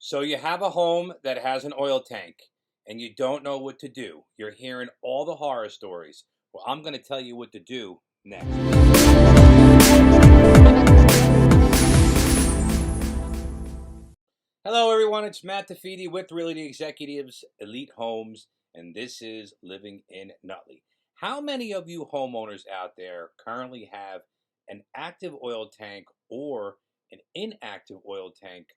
So you have a home that has an oil tank and you don't know what to do. You're hearing all the horror stories. Well, I'm going to tell you what to do next. Hello, everyone. It's Matt DeFede with Realty Executives Elite Homes, and this is Living in Nutley. How many of you homeowners out there currently have an active oil tank or an inactive oil tank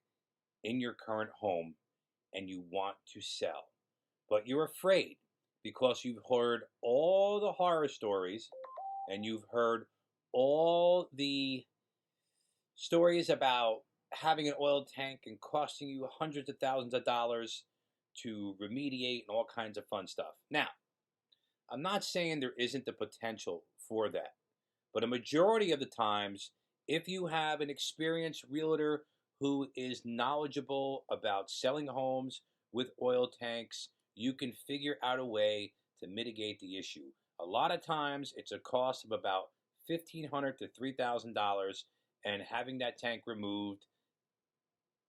in your current home and you want to sell, but you're afraid because you've heard all the horror stories and you've heard all the stories about having an oil tank and costing you hundreds of thousands of dollars to remediate and all kinds of fun stuff. Now, I'm not saying there isn't the potential for that, but a majority of the times, if you have an experienced realtor who is knowledgeable about selling homes with oil tanks, you can figure out a way to mitigate the issue. A lot of times, it's a cost of about $1,500 to $3,000 and having that tank removed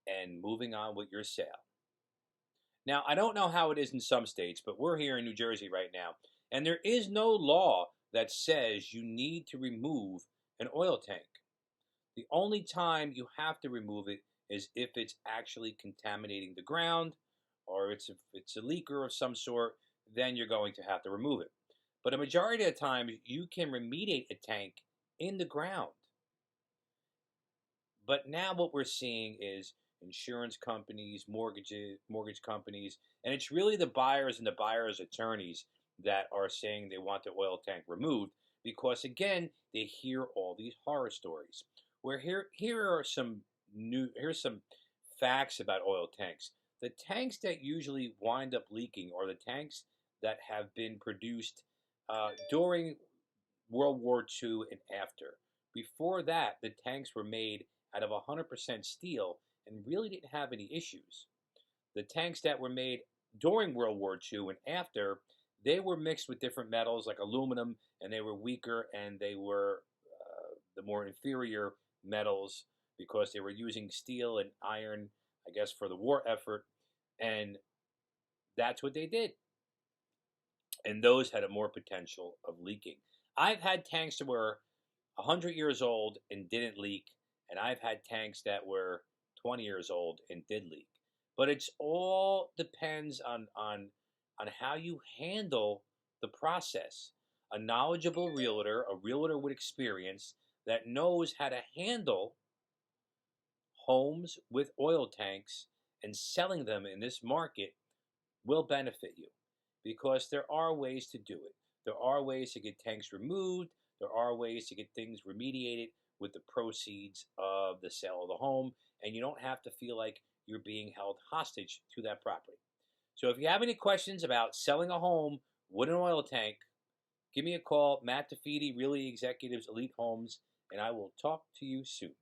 and moving on with your sale. Now, I don't know how it is in some states, but we're here in New Jersey right now, and there is no law that says you need to remove an oil tank. The only time you have to remove it is if it's actually contaminating the ground or if it's a leaker of some sort, then you're going to have to remove it. But a majority of the time, you can remediate a tank in the ground. But now what we're seeing is insurance companies, mortgage companies, and it's really the buyers and the buyers' attorneys that are saying they want the oil tank removed because again, they hear all these horror stories. Where here's some facts about oil tanks. The tanks that usually wind up leaking are the tanks that have been produced during World War II and after. Before that, the tanks were made out of 100% steel and really didn't have any issues. The tanks that were made during World War II and after, they were mixed with different metals like aluminum, and they were weaker and they were the more inferior metals because they were using steel and iron, I guess, for the war effort, and that's what they did. And those had a more potential of leaking. I've had tanks that were 100 years old and didn't leak, and I've had tanks that were 20 years old and did leak. But it's all depends on how you handle the process. A knowledgeable realtor, a realtor with experience that knows how to handle homes with oil tanks and selling them in this market will benefit you because there are ways to do it. There are ways to get tanks removed. There are ways to get things remediated with the proceeds of the sale of the home, and you don't have to feel like you're being held hostage to that property. So if you have any questions about selling a home with an oil tank, give me a call, Matt DeFede, Realty Executives Elite Homes, and I will talk to you soon.